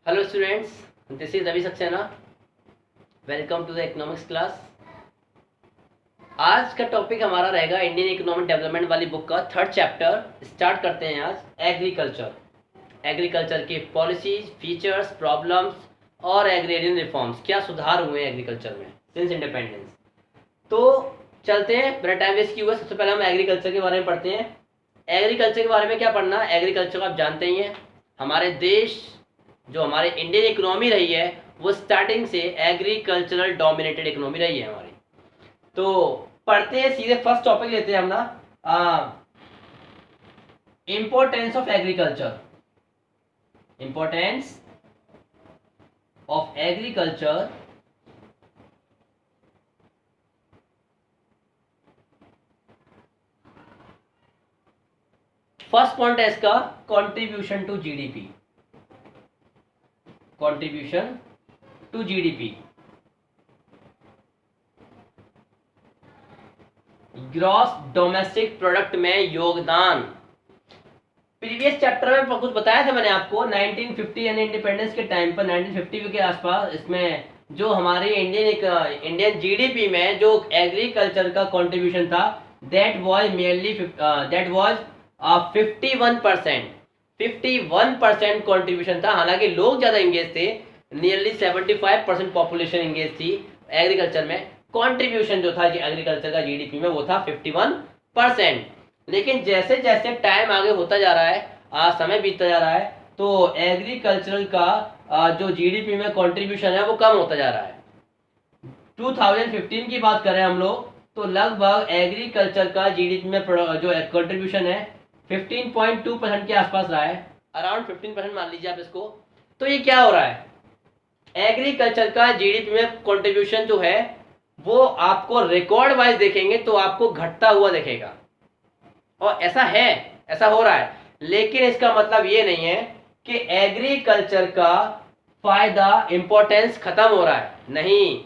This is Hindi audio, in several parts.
Hello students, this is Ravi Saxena. Welcome to the economics class. आज का टॉपिक हमारा रहेगा इंडियन इकोनॉमिक डेवलपमेंट वाली बुक का थर्ड चैप्टर। स्टार्ट करते हैं आज एग्रीकल्चर। एग्रीकल्चर की पॉलिसीज, फीचर्स, प्रॉब्लम्स और एग्रेरियन रिफॉर्म्स, क्या सुधार हुए हैं एग्रीकल्चर में सिंस इंडिपेंडेंस। तो चलते हैं, बिना टाइम वेस्ट किए हुए सबसे पहले हम एग्रीकल्चर के बारे में पढ़ते हैं। एग्रीकल्चर के बारे में क्या पढ़ना, एग्रीकल्चर को आप जानते ही हैं। हमारे देश, जो हमारे इंडियन इकोनॉमी रही है, वो स्टार्टिंग से एग्रीकल्चरल डोमिनेटेड इकोनॉमी रही है हमारी। तो पढ़ते हैं, सीधे फर्स्ट टॉपिक लेते हैं हम ना, importance of agriculture. Importance of agriculture first point है इसका, contribution to GDP. Contribution to GDP, gross domestic product में योगदान। प्रीवियस चैप्टर में कुछ बताया था मैंने आपको, 1950 यानी इंडिपेंडेंस के टाइम पर 1950 के आसपास इसमें जो हमारे इंडियन जीडीपी में जो एग्रीकल्चर का कंट्रीब्यूशन था, दैट वाज 51% कंट्रीब्यूशन था। हालांकि लोग ज़्यादा इंगेज थे, नियरली 75% पॉपुलेशन इंगेज थी एग्रीकल्चर में। कंट्रीब्यूशन जो था एग्रीकल्चर का जीडीपी में वो था 51%। लेकिन जैसे जैसे टाइम आगे होता जा रहा है, समय बीतता जा रहा है, तो एग्रीकल्चरल का जो जीडीपी में कंट्रीब्यूशन है वो कम होता जा रहा है। 2015 की बात करें हम लोग, तो लगभग एग्रीकल्चर का जीडीपी में जो कंट्रीब्यूशन है 15.2% के आसपास रहा है, अराउंड 15% मान लीजिए आप इसको। तो ये क्या हो रहा है, एग्रीकल्चर का जीडीपी में कंट्रीब्यूशन जो है वो आपको रिकॉर्ड वाइज देखेंगे तो आपको घटता हुआ दिखेगा, और ऐसा है, ऐसा हो रहा है। लेकिन इसका मतलब ये नहीं है कि एग्रीकल्चर का फायदा, इंपॉर्टेंस खत्म हो रहा है। नहीं,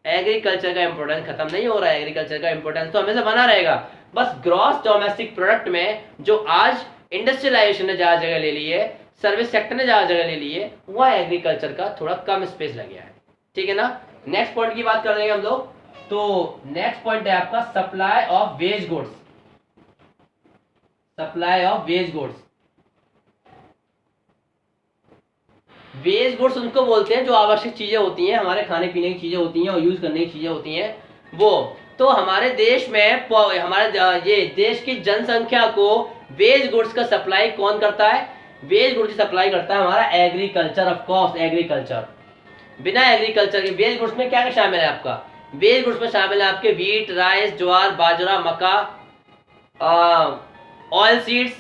एग्रीकल्चर का इंपॉर्टेंस खत्म नहीं हो रहा है, एग्रीकल्चर का इंपॉर्टेंस तो हमेशा बना रहेगा। बस ग्रॉस डोमेस्टिक प्रोडक्ट में जो आज इंडस्ट्रियलाइजेशन ने ज्यादा जगह ले ली है, सर्विस सेक्टर ने ज्यादा जगह ले ली है, वह एग्रीकल्चर का थोड़ा कम स्पेस लग गया है। ठीक है ना। नेक्स्ट पॉइंट की बात कर लेंगे हम लोग। तो नेक्स्ट पॉइंट है आपका supply of wage goods. Supply of wage goods. Wage goods उनको बोलते हैं जो आवश्यक चीजें होती हैं, हमारे खाने पीने की चीजें होती हैं और यूज करने की चीजें होती हैं वो। तो हमारे देश में, हमारे ये देश की जनसंख्या को वेज गुड्स का सप्लाई कौन करता है? वेज गुड्स की सप्लाई करता है हमारा एग्रीकल्चर, ऑफ कोर्स एग्रीकल्चर। बिना एग्रीकल्चर के वेज गुड्स में क्या क्या शामिल है आपका? वेज गुड्स में शामिल है आपके व्हीट, राइस, ज्वार, बाजरा, मक्का, ऑयल सीड्स,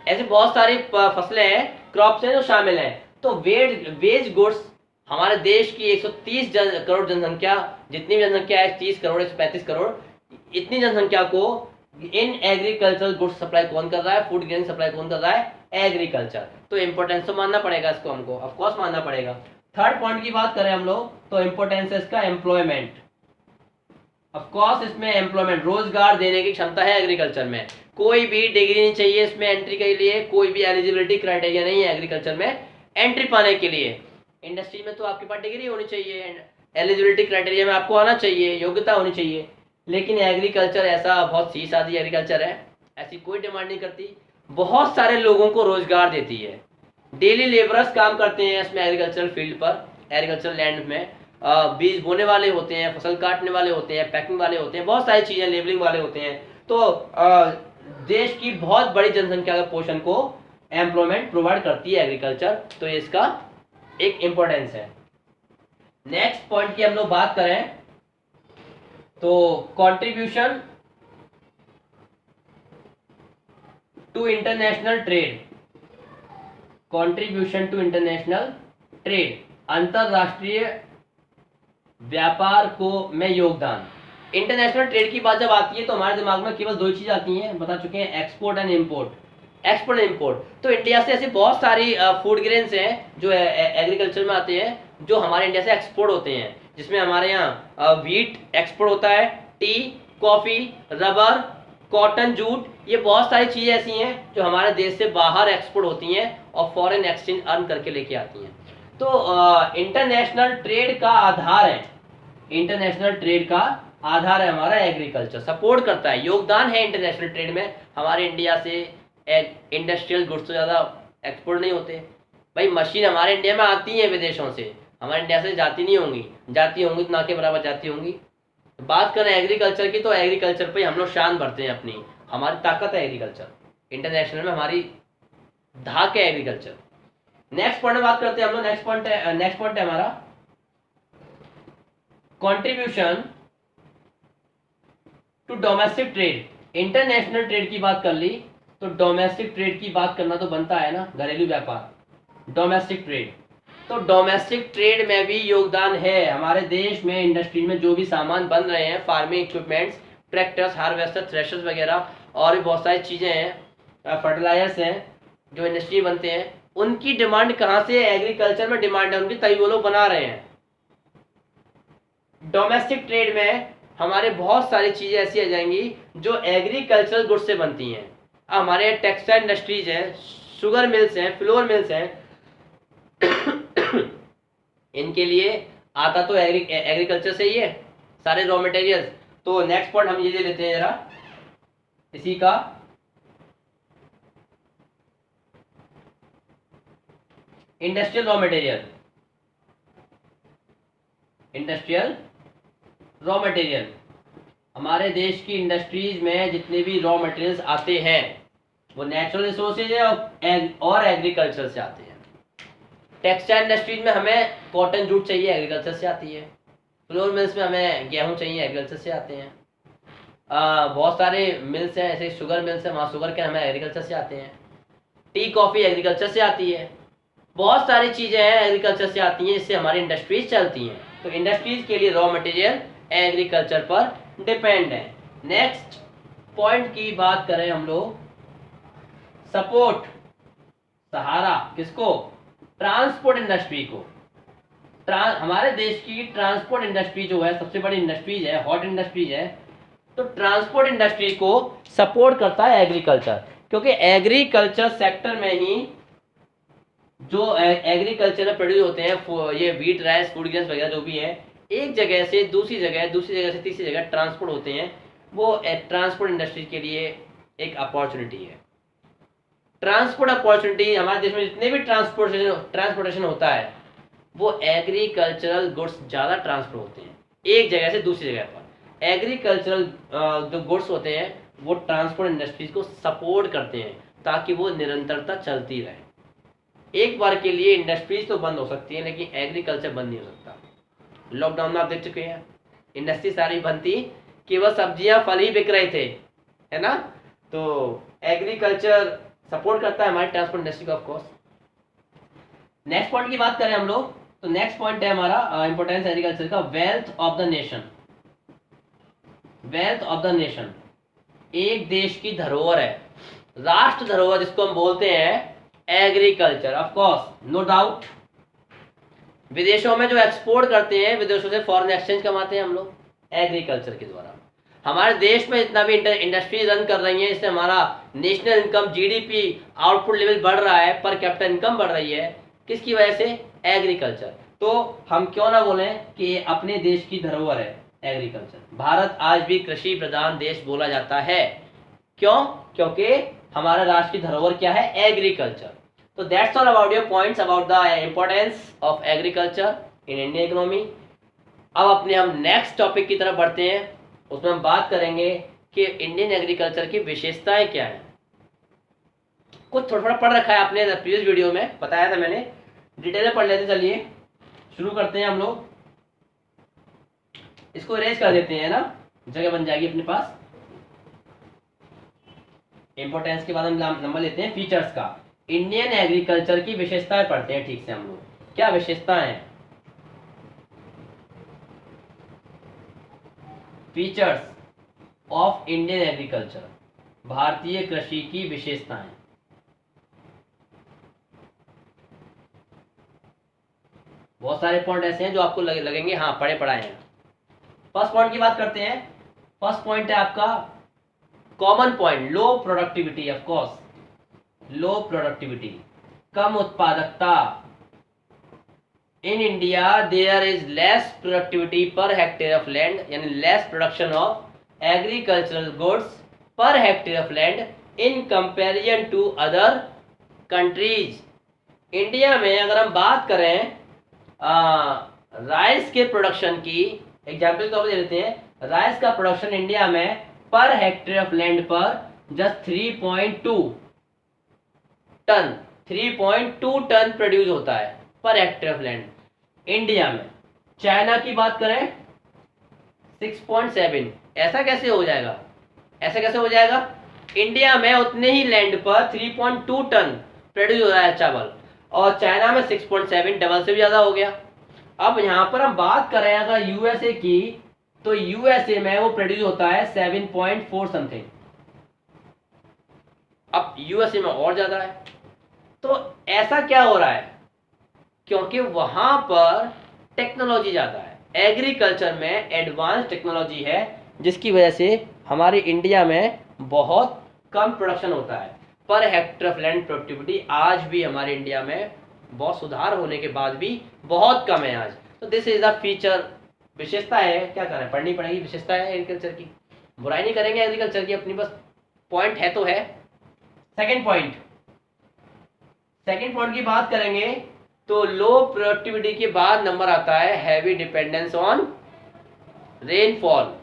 ऐसे बहुत सारी फसलें हैं, क्रॉप्स हैं जो शामिल हैं। तो वेज गुड्स हमारे देश की 130 करोड़ जनसंख्या, जितनी भी जनसंख्या है 30 करोड़ 135 करोड़, इतनी जनसंख्या को इन एग्रीकल्चर गुड्स सप्लाई कौन कर रहा है? फूड ग्रेन सप्लाई कौन कर रहा है? एग्रीकल्चर। तो इंपॉर्टेंस तो मानना पड़ेगा इसको, हमको ऑफ कोर्स मानना पड़ेगा। थर्ड पॉइंट की बात करें हम लोग, तो इंपॉर्टेंस है इसका एम्प्लॉयमेंट। ऑफ कोर्स इसमें एम्प्लॉयमेंट, रोजगार देने की क्षमता है एग्रीकल्चर में। कोई भी डिग्री नहीं चाहिए इसमें एंट्री के लिए, कोई भी एलिजिबिलिटी क्राइटेरिया नहीं है एग्रीकल्चर में एंट्री पाने के लिए। इंडस्ट्री में तो आपके पास डिग्री होनी चाहिए, एलिजिबिलिटी क्राइटेरिया में आपको आना चाहिए, योग्यता होनी चाहिए। लेकिन एग्रीकल्चर ऐसा बहुत सी सादी एग्रीकल्चर है, ऐसी कोई डिमांड नहीं करती, बहुत सारे लोगों को रोजगार देती है। डेली लेबरर्स काम करते हैं इसमें एग्रीकल्चरल फील्ड पर, एग्रीकल्चरल लैंड में। बीज बोने वाले होते हैं, फसल काटने वाले होते हैं, पैकिंग वाले होते हैं, बहुत सारी चीज़ें, लेबलिंग वाले होते हैं। तो देश की बहुत बड़ी जनसंख्या के पोषण को एम्प्लॉयमेंट प्रोवाइड करती है एग्रीकल्चर। तो इसका एक इंपॉर्टेंस है। नेक्स्ट पॉइंट की हम लोग बात करें तो contribution to international trade. Contribution to international trade, अंतरराष्ट्रीय व्यापार को में योगदान। इंटरनेशनल ट्रेड की बात जब आती है तो हमारे दिमाग में केवल दो चीजें आती हैं, बता चुके हैं, export and import. Export and import, तो इंडिया से ऐसी बहुत सारी फूड ग्रेन्स हैं जो एग्रीकल्चर में आते हैं, जो हमारे इंडिया से एक्सपोर्ट होते हैं, जिसमें हमारे यहाँ व्हीट एक्सपोर्ट होता है, T, coffee, rubber, cotton, jute, ये बहुत सारी चीजें ऐसी हैं जो हमारे देश से बाहर एक्सपोर्ट होती हैं और फॉरेन एक्सचेंज अर्न करके लेके आती हैं। तो इंटरनेशनल ट्रेड का आधार है, इंटरनेशनल ट्रेड का आधार है हमारा एग्रीकल्चर, सपोर्ट करता है, योगदान है इंटरनेशनल ट्रेड में। हमारे इंडिया से इंडस्ट्रियल गुड्स तो ज़्यादा एक्सपोर्ट नहीं होते भाई, मशीन हमारे इंडिया में आती है विदेशों से, हमारे इंडिया से जाती नहीं होंगी, जाती होंगी तो ना के बराबर जाती होंगी। बात करें एग्रीकल्चर की तो एग्रीकल्चर पे हम लोग शान भरते हैं अपनी, हमारी ताकत है एग्रीकल्चर, इंटरनेशनल में हमारी धाक है एग्रीकल्चर। नेक्स्ट पॉइंट में बात करते हैं हम लोग, नेक्स्ट पॉइंट है हमारा contribution to domestic trade. International trade की बात कर ली तो डोमेस्टिक ट्रेड की बात करना तो बनता है ना, घरेलू व्यापार, डोमेस्टिक ट्रेड। तो डोमेस्टिक ट्रेड में भी योगदान है हमारे देश में, इंडस्ट्री में जो भी सामान बन रहे हैं, farming equipments, tractors, harvester, threshers वगैरह, और भी बहुत सारी चीज़ें हैं, फर्टिलाइजर्स हैं जो इंडस्ट्री बनते हैं, उनकी डिमांड कहाँ से है? एग्रीकल्चर में डिमांड है उनकी, तभी वो लोग बना रहे हैं। डोमेस्टिक ट्रेड में हमारे बहुत सारी चीज़ें ऐसी आ जाएंगी जो एग्रीकल्चरल गुड्स से बनती हैं। अब हमारे टेक्सटाइल इंडस्ट्रीज हैं, शुगर मिल्स हैं, फ्लोर मिल्स हैं, इनके लिए आता तो एग्रीकल्चर से ही है सारे रॉ मटेरियल्स। तो नेक्स्ट पॉइंट हम ये ले लेते हैं जरा इसी का, industrial raw material, industrial raw material. हमारे देश की इंडस्ट्रीज में जितने भी रॉ मटेरियल्स आते हैं वो नेचुरल रिसोर्सेज है और एग्रीकल्चर से आते हैं। टेक्सटाइल इंडस्ट्रीज में हमें कॉटन जूट चाहिए, एग्रीकल्चर से आती है। फ्लोर मिल्स में हमें गेहूं चाहिए, एग्रीकल्चर से आते हैं। बहुत सारे मिल्स हैं, ऐसे शुगर मिल्स हैं, वहाँ शुगर के हमें एग्रीकल्चर से आते हैं। टी कॉफ़ी एग्रीकल्चर से आती है। बहुत सारी चीज़ें हैं एग्रीकल्चर से आती हैं, जिससे हमारी इंडस्ट्रीज चलती हैं। तो इंडस्ट्रीज के लिए रॉ मटेरियल एग्रीकल्चर पर डिपेंड है। नेक्स्ट पॉइंट की बात करें हम लोग, सपोर्ट, सहारा किसको? ट्रांसपोर्ट इंडस्ट्री को। हमारे देश की ट्रांसपोर्ट इंडस्ट्री जो है सबसे बड़ी इंडस्ट्रीज है, हॉट इंडस्ट्रीज है। तो ट्रांसपोर्ट इंडस्ट्री को सपोर्ट करता है एग्रीकल्चर, क्योंकि एग्रीकल्चर सेक्टर में ही जो एग्रीकल्चर में प्रोड्यूस होते हैं, ये व्हीट, राइस, फूड ग्रेन्स वगैरह जो भी है, एक जगह से दूसरी जगह, दूसरी जगह से तीसरी जगह ट्रांसपोर्ट होते हैं। वो ट्रांसपोर्ट इंडस्ट्री के लिए एक अपॉर्चुनिटी है। ट्रांसपोर्ट अपॉर्चुनिटी, हमारे देश में जितने भी ट्रांसपोर्टेशन होता है वो एग्रीकल्चरल गुड्स ज़्यादा ट्रांसपोर्ट होते हैं एक जगह से दूसरी जगह पर। एग्रीकल्चरल जो गुड्स होते हैं वो ट्रांसपोर्ट इंडस्ट्रीज को सपोर्ट करते हैं ताकि वो निरंतरता चलती रहे। एक बार के लिए इंडस्ट्रीज तो बंद हो सकती है लेकिन एग्रीकल्चर बंद नहीं हो सकता। लॉकडाउन में आप देख चुके हैं, इंडस्ट्री सारी बंद थी, केवल सब्जियां फल ही बिक रहे थे, है ना। तो एग्रीकल्चर सपोर्ट करता है हमारी ट्रांसपोर्ट इंडस्ट्री को, ऑफ कोर्स। नेक्स्ट पॉइंट की बात करें हम लोग तो नेक्स्ट पॉइंट है हमारा इंपोर्टेंस एग्रीकल्चर का, wealth of the nation. Wealth of the nation, एक देश की धरोहर है, राष्ट्र धरोहर जिसको हम बोलते हैं agriculture, of course, no doubt. विदेशों में जो एक्सपोर्ट करते हैं, विदेशों से फॉरेन एक्सचेंज कमाते हैं हम लोग एग्रीकल्चर के द्वारा। हमारे देश में जितना भी इंडस्ट्री रन कर रही है, इससे हमारा national income, GDP, output level बढ़ रहा है, पर कैपिटल इनकम बढ़ रही है, किसकी वजह से? एग्रीकल्चर। तो हम क्यों ना बोलें कि अपने देश की धरोहर है एग्रीकल्चर। भारत आज भी कृषि प्रधान देश बोला जाता है, क्यों? क्योंकि हमारा राष्ट्र की धरोहर क्या है? एग्रीकल्चर। तो that's all about your points about the importance of agriculture in Indian economy. अब अपने हम नेक्स्ट टॉपिक की तरफ बढ़ते हैं, उसमें हम बात करेंगे कि इंडियन एग्रीकल्चर की विशेषताएं क्या है। कुछ थोड़ा थोड़ा पढ़ रखा है आपने प्रीवियस वीडियो में, बताया था मैंने, डिटेल में पढ़ लेते। चलिए शुरू करते हैं हम लोग, इसको इरेज कर देते हैं ना, जगह बन जाएगी अपने पास। इंपोर्टेंस के बाद हम नंबर लेते हैं फीचर्स का। इंडियन एग्रीकल्चर की विशेषताएं पढ़ते हैं ठीक से हम लोग, क्या विशेषताएं हैं? फीचर्स ऑफ इंडियन एग्रीकल्चर, भारतीय कृषि की विशेषताएं। बहुत सारे पॉइंट ऐसे हैं जो आपको लगेंगे हाँ पढ़े पढ़ाए हैं। फर्स्ट पॉइंट की बात करते हैं। फर्स्ट पॉइंट है आपका common point, low productivity. Of course low productivity, कम उत्पादकता, in India there is less productivity per hectare of land, यानी less production of agricultural goods per hectare of land in comparison to other countries. India में अगर हम बात करें राइस के प्रोडक्शन की, एग्जाम्पल तो दे देते हैं, राइस का प्रोडक्शन इंडिया में पर हेक्टेयर ऑफ लैंड पर जस्ट 3.2 टन 3.2 टन प्रोड्यूस होता है पर हेक्टेयर ऑफ लैंड इंडिया में। चाइना की बात करें 6.7। ऐसा कैसे हो जाएगा, ऐसा कैसे हो जाएगा? इंडिया में उतने ही लैंड पर 3.2 टन प्रोड्यूस हो रहा है चावल, और चाइना में 6.7, डबल से भी ज्यादा हो गया। अब यहाँ पर हम बात कर रहे हैं अगर यूएसए की, तो यूएसए में वो प्रोड्यूस होता है 7.4 समथिंग, अब यूएसए में और ज्यादा है। तो ऐसा क्या हो रहा है? क्योंकि वहां पर टेक्नोलॉजी ज्यादा है, एग्रीकल्चर में एडवांस टेक्नोलॉजी है, जिसकी वजह से हमारे इंडिया में बहुत कम प्रोडक्शन होता है। Per hectare of land productivity आज भी हमारे इंडिया में बहुत सुधार होने के बाद भी बहुत कम है आज। तो दिस इज द फीचर, विशेषता है, क्या करें, पढ़नी पड़ेगी, विशेषता है एग्रीकल्चर की, बुराई नहीं करेंगे एग्रीकल्चर की, अपनी बस पॉइंट है तो है। सेकेंड पॉइंट की बात करेंगे तो लो प्रोडक्टिविटी के बाद नंबर आता है heavy dependence on rainfall.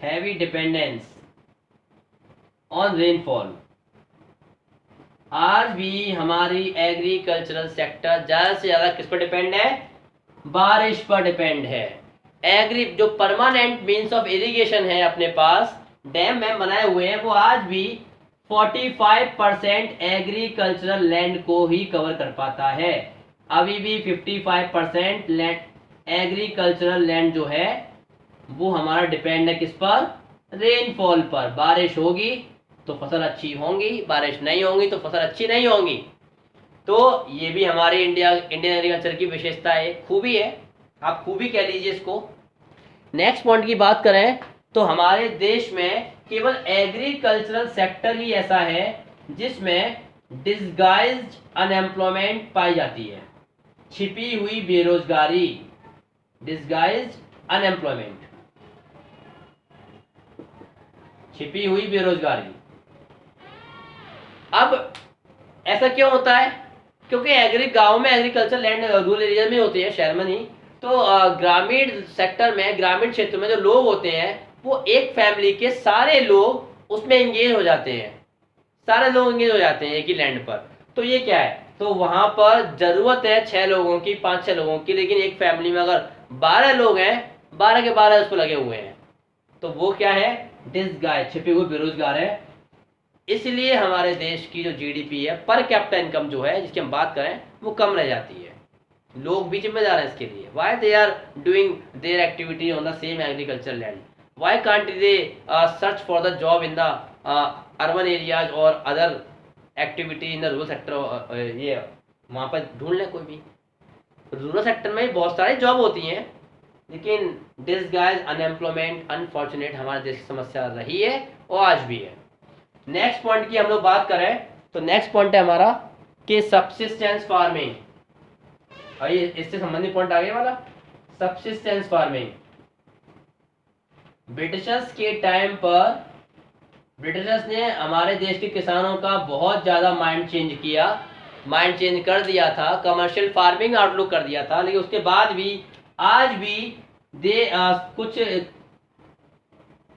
Heavy dependence on rainfall. आज भी हमारी एग्रीकल्चरल सेक्टर ज्यादा से ज्यादा किस पर डिपेंड है? बारिश पर डिपेंड है। एग्री जो परमानेंट मीन्स ऑफ इरिगेशन है अपने पास, डैम में बनाए हुए हैं, वो आज भी 45% एग्रीकल्चरल लैंड को ही कवर कर पाता है। अभी भी 55% लैंड एग्रीकल्चरल लैंड जो है वो हमारा डिपेंड है किस पर? रेनफॉल पर। बारिश होगी तो फसल अच्छी होंगी, बारिश नहीं होगी तो फसल अच्छी नहीं होगी। तो ये भी हमारे इंडियन एग्रीकल्चर की विशेषता है, खूबी है, आप खूबी कह लीजिए इसको। नेक्स्ट पॉइंट की बात करें तो हमारे देश में केवल एग्रीकल्चरल सेक्टर ही ऐसा है जिसमें डिसगाइज्ड अनएम्प्लॉयमेंट पाई जाती है, छिपी हुई बेरोजगारी, डिसगाइज्ड अनएम्प्लॉयमेंट, छिपी हुई बेरोजगारी। अब ऐसा क्यों होता है? क्योंकि गांव में एग्रीकल्चर लैंड रूरल एरिया में होती है, शहर में नहीं। तो ग्रामीण सेक्टर में, ग्रामीण क्षेत्र में जो लोग होते हैं वो एक फैमिली के सारे लोग उसमें एंगेज हो जाते हैं, सारे लोग एंगेज हो जाते हैं एक ही लैंड पर। तो ये क्या है? तो वहां पर जरूरत है 6 लोगों की, 5-6 लोगों की, लेकिन एक फैमिली में अगर 12 लोग हैं, 12 के 12 उस पर लगे हुए हैं, तो वो क्या है? डिसगाइज, छिपे हुए बेरोजगार है। इसलिए हमारे देश की जो जीडीपी है, पर कैपिटा इनकम जो है जिसकी हम बात करें, वो कम रह जाती है। लोग भी जिम्मेदार हैं इसके लिए। Why they are doing their activity on the same agriculture land? Why can't they search for the job in the urban areas और other activity in the rural sector? ये वहाँ पर ढूंढ लें कोई भी। रूरल सेक्टर में बहुत सारी जॉब होती हैं, लेकिन डिसगाइज अनएम्प्लॉयमेंट अनफॉर्चुनेट हमारे देश की समस्या रही है और आज भी है। नेक्स्ट पॉइंट की हम लोग बात करें तो नेक्स्ट पॉइंट है हमारा कि सब्सिस्टेंस फार्मिंग। और ये इससे संबंधित पॉइंट आगे वाला, सब्सिस्टेंस फार्मिंग। ब्रिटिशर्स के टाइम पर ब्रिटिशर्स ने हमारे देश के किसानों का बहुत ज्यादा माइंड चेंज कर दिया था, कमर्शियल फार्मिंग आउटलुक कर दिया था। लेकिन उसके बाद भी आज भी कुछ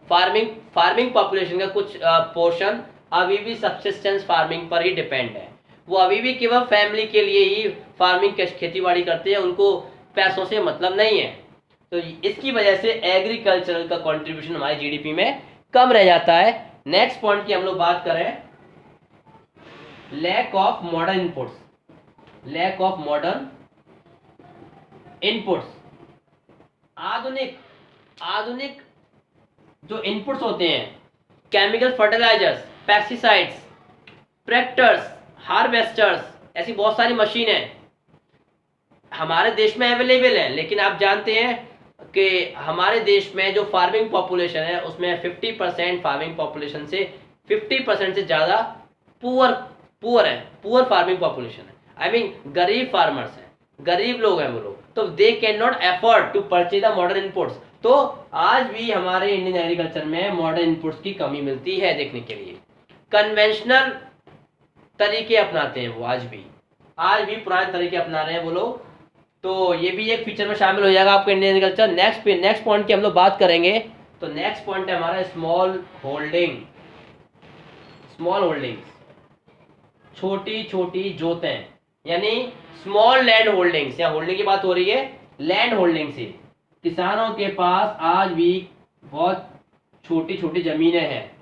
फार्मिंग पॉपुलेशन का कुछ पोर्शन अभी भी सब्सिस्टेंस फार्मिंग पर ही डिपेंड है। वो अभी भी केवल फैमिली के लिए ही फार्मिंग खेती बाड़ी करते हैं, उनको पैसों से मतलब नहीं है। तो इसकी वजह से एग्रीकल्चरल का कंट्रीब्यूशन हमारे जीडीपी में कम रह जाता है। नेक्स्ट पॉइंट की हम लोग बात करें, लैक ऑफ मॉडर्न इनपुट्स। आधुनिक जो इनपुट्स होते हैं, chemical fertilisers, pesticides, tractors, harvesters, ऐसी बहुत सारी मशीनें हमारे देश में अवेलेबल हैं। लेकिन आप जानते हैं कि हमारे देश में जो फार्मिंग पॉपुलेशन है उसमें 50% फार्मिंग पॉपुलेशन से 50% से ज़्यादा पुअर पुअर है, पुअर फार्मिंग पॉपुलेशन है, आई मीन गरीब फार्मर्स हैं, गरीब लोग हैं वो लोग, तो they can not afford to purchase the modern inputs. तो आज भी हमारे इंडियन एग्रीकल्चर में मॉडर्न इनपुट्स की कमी मिलती है देखने के लिए। कन्वेंशनल तरीके अपनाते हैं वो आज भी पुराने तरीके अपना रहे हैं वो लोग। तो ये भी एक फीचर में शामिल हो जाएगा आपका इंडियन एग्रीकल्चर। नेक्स्ट पॉइंट की हम लोग बात करेंगे, तो नेक्स्ट पॉइंट है हमारा स्मॉल होल्डिंग्स, छोटी छोटी जोतें, यानी स्मॉल लैंड होल्डिंग्स। यहाँ होल्डिंग की बात हो रही है लैंड होल्डिंग से। किसानों के पास आज भी बहुत छोटी छोटी जमीनें हैं।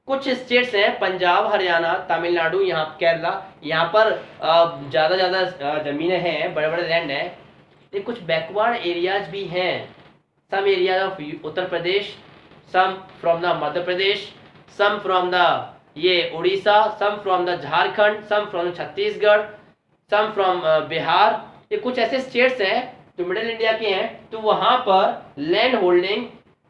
कुछ स्टेट्स हैं, पंजाब, हरियाणा, तमिलनाडु, यहाँ केरला, यहाँ पर ज़्यादा जमीनें हैं, बड़े बड़े लैंड हैं। लेकिन कुछ बैकवर्ड एरियाज भी हैं। Some area of Uttar Pradesh, some from the Madhya Pradesh, some from the ये Orissa, some from the Jharkhand, some from Chhattisgarh, some from Bihar. ये कुछ ऐसे स्टेट्स हैं जो मिडिल इंडिया के हैं, तो वहाँ पर लैंड होल्डिंग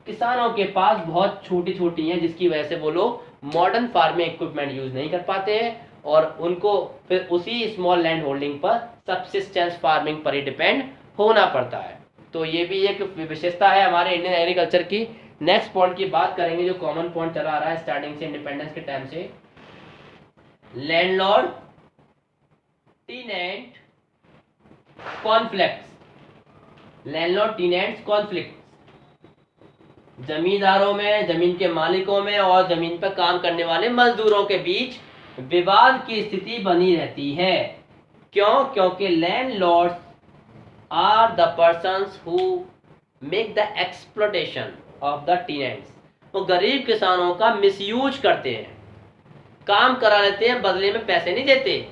किसानों के पास बहुत छोटी छोटी हैं, जिसकी वजह से वो लोग मॉडर्न फार्मिंग इक्विपमेंट यूज नहीं कर पाते हैं और उनको फिर उसी स्मॉल लैंड होल्डिंग पर सब्सिस्टेंस फार्मिंग पर ही डिपेंड होना पड़ता है। तो ये भी एक विशेषता है हमारे इंडियन एग्रीकल्चर की। नेक्स्ट पॉइंट की बात करेंगे जो कॉमन पॉइंट चला आ रहा है स्टार्टिंग से, इंडिपेंडेंस के टाइम से, landlord टीनेंट conflicts. Landlord tenants conflict, जमींदारों में, जमीन के मालिकों में और जमीन पर काम करने वाले मजदूरों के बीच विवाद की स्थिति बनी रहती है। क्यों? क्योंकि landlords are the persons who make the exploitation of the tenants. वो गरीब किसानों का मिसयूज करते हैं, काम करा लेते हैं, बदले में पैसे नहीं देते।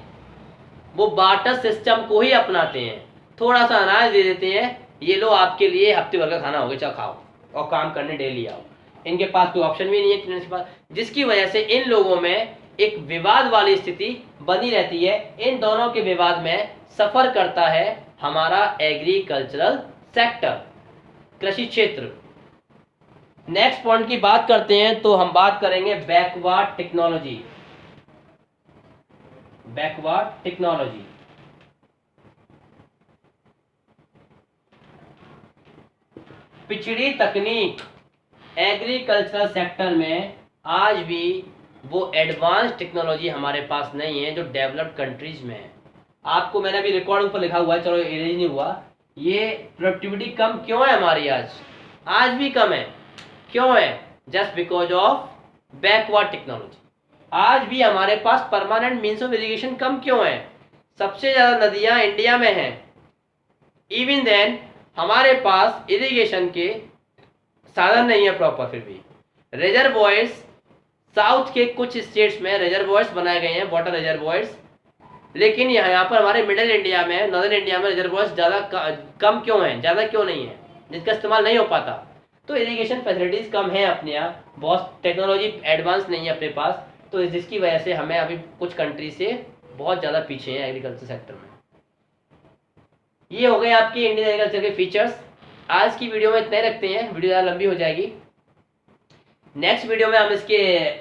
वो बार्टर सिस्टम को ही अपनाते हैं, थोड़ा सा अनाज दे देते हैं, ये लो आपके लिए हफ्ते भर का खाना हो गया, चलो खाओ और काम करने डेली आओ। इनके पास कोई ऑप्शन भी नहीं है टीनेंट्स के पास, जिसकी वजह से इन लोगों में एक विवाद वाली स्थिति बनी रहती है। इन दोनों के विवाद में सफर करता है हमारा एग्रीकल्चरल सेक्टर, कृषि क्षेत्र। नेक्स्ट पॉइंट की बात करते हैं तो हम बात करेंगे बैकवर्ड टेक्नोलॉजी। पिछड़ी तकनीक एग्रीकल्चरल सेक्टर में आज भी वो एडवांस टेक्नोलॉजी हमारे पास नहीं है जो डेवलप्ड कंट्रीज में है। आपको मैंने अभी रिकॉर्ड ऊपर लिखा हुआ है, चलो इरेज नहीं हुआ, ये प्रोडक्टिविटी कम क्यों है हमारी आज भी कम है। क्यों है? Just because of backward technology. आज भी हमारे पास परमानेंट मीन्स ऑफ इरिगेशन कम क्यों है? सबसे ज्यादा नदियां इंडिया में हैं, इवन देन हमारे पास इरिगेशन के साधन नहीं है प्रॉपर। फिर भी रिजर्वॉयर्स, साउथ के कुछ स्टेट्स में रिजर्वॉयर्स बनाए गए हैं, वाटर रिजर्वॉयर्स, लेकिन यहाँ पर हमारे मिडिल इंडिया में, नॉर्दर्न इंडिया में रिजर्वॉयर्स ज़्यादा कम क्यों हैं, ज़्यादा क्यों नहीं है, जिसका इस्तेमाल नहीं हो पाता? तो इरिगेशन फैसिलिटीज़ कम है अपने यहाँ, बहुत टेक्नोलॉजी एडवांस नहीं है अपने पास, तो जिसकी वजह से हमें अभी कुछ कंट्री से बहुत ज़्यादा पीछे हैं एग्रीकल्चर सेक्टर में। ये हो गए आपके इंडियन एग्रीकल्चर के फीचर्स। आज की वीडियो में इतने ही रखते हैं, वीडियो ज़्यादा लंबी हो जाएगी। नेक्स्ट वीडियो में हम इसके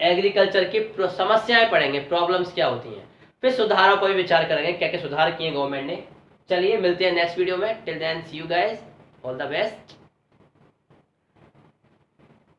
एग्रीकल्चर की समस्याएं पढ़ेंगे, प्रॉब्लम्स क्या होती हैं, फिर सुधारों पर भी विचार करेंगे, क्या क्या सुधार किए गवर्नमेंट ने। चलिए मिलते हैं नेक्स्ट वीडियो में। Till then see you guys, all the best.